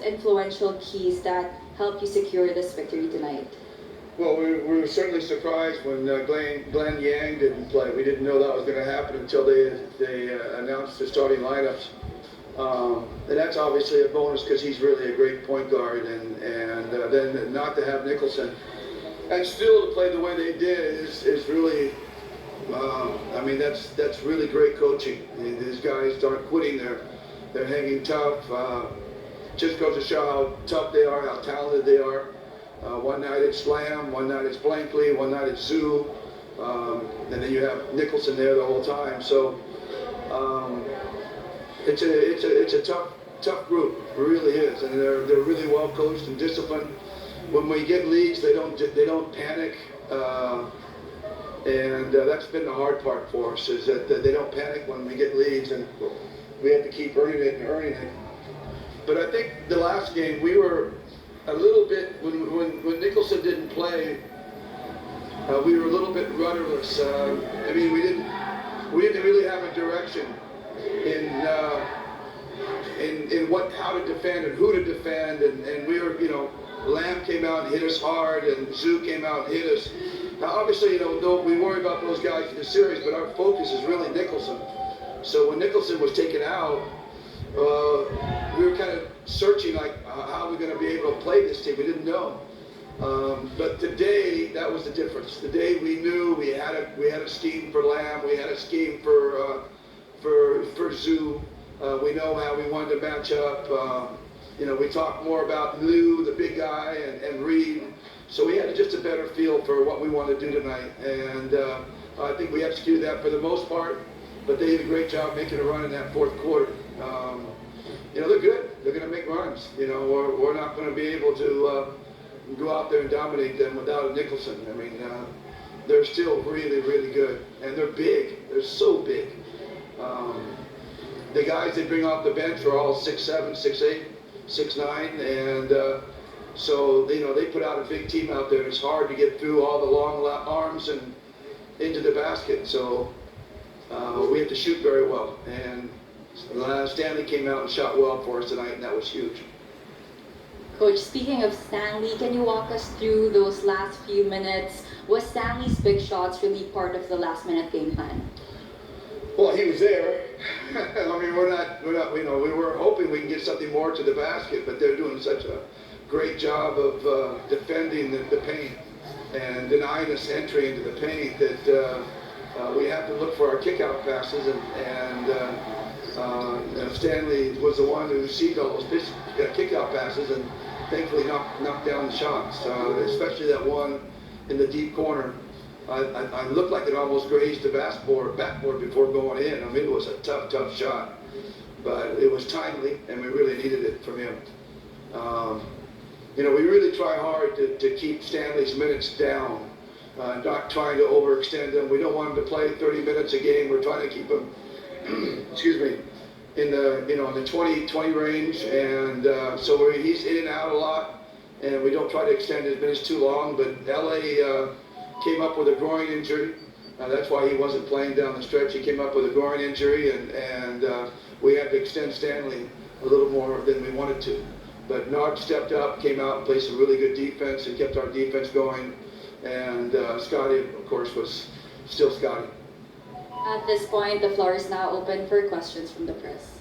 influential keys that helped you secure this victory tonight? Well, we were certainly surprised when Glenn Yang didn't play. We didn't know that was going to happen until they announced the starting lineups. And that's obviously a bonus because he's really a great point guard, and then not to have Nicholson and still to play the way they did is really, I mean, that's really great coaching. These guys aren't quitting; they're hanging tough. Just goes to show how tough they are, how talented they are. One night it's Slam, one night it's Blankley, one night it's Zoo, and then you have Nicholson there the whole time. So it's a tough group, it really is, and they're really well coached and disciplined. When we get leads, they don't panic, and that's been the hard part for us, is that they don't panic when we get leads, and we have to keep earning it. But I think the last game we were a little bit, when Nicholson didn't play, we were a little bit rudderless. I mean, we didn't really have a direction in how to defend and who to defend, and we were, Lamb came out and hit us hard, and Zoo came out and hit us. Now, obviously, we worry about those guys in the series, but our focus is really Nicholson. So when Nicholson was taken out, we were kind of searching, like, how are we going to be able to play this team? We didn't know. But today, that was the difference. Today, we knew we had a scheme for Lamb, we had a scheme for Zoo. We know how we wanted to match up. We talked more about Lou, the big guy, and Reed. So we had just a better feel for what we wanted to do tonight. And I think we executed that for the most part. But they did a great job making a run in that fourth quarter. They're good. They're going to make runs. We're not going to be able to go out there and dominate them without a Nicholson. I mean, they're still really, really good. And they're big. They're so big. The guys they bring off the bench are all 6'7", 6'8", 6'9", and so they put out a big team out there. It's hard to get through all the long arms and into the basket. So we have to shoot very well. And Stanley came out and shot well for us tonight, and that was huge. Coach, speaking of Stanley, can you walk us through those last few minutes? Was Stanley's big shots really part of the last-minute game plan? Well, he was there. I mean, we're not, we were hoping we can get something more to the basket, but they're doing such a great job of defending the paint and denying us entry into the paint that we have to look for our kick-out passes, and Stanley was the one who seized all those kick-out passes and thankfully knocked down the shots, especially that one in the deep corner. I looked like it almost grazed the backboard before going in. I mean, it was a tough shot, but it was timely, and we really needed it from him. We really try hard to keep Stanley's minutes down, not trying to overextend them. We don't want him to play 30 minutes a game. We're trying to keep him, excuse me, in the 20 range, and so he's in and out a lot, and we don't try to extend his minutes too long. But LA came up with a groin injury. That's why he wasn't playing down the stretch. He came up with a groin injury, and we had to extend Stanley a little more than we wanted to. But Nard stepped up, came out and played some really good defense and kept our defense going. And Scotty, of course, was still Scotty. At this point, the floor is now open for questions from the press.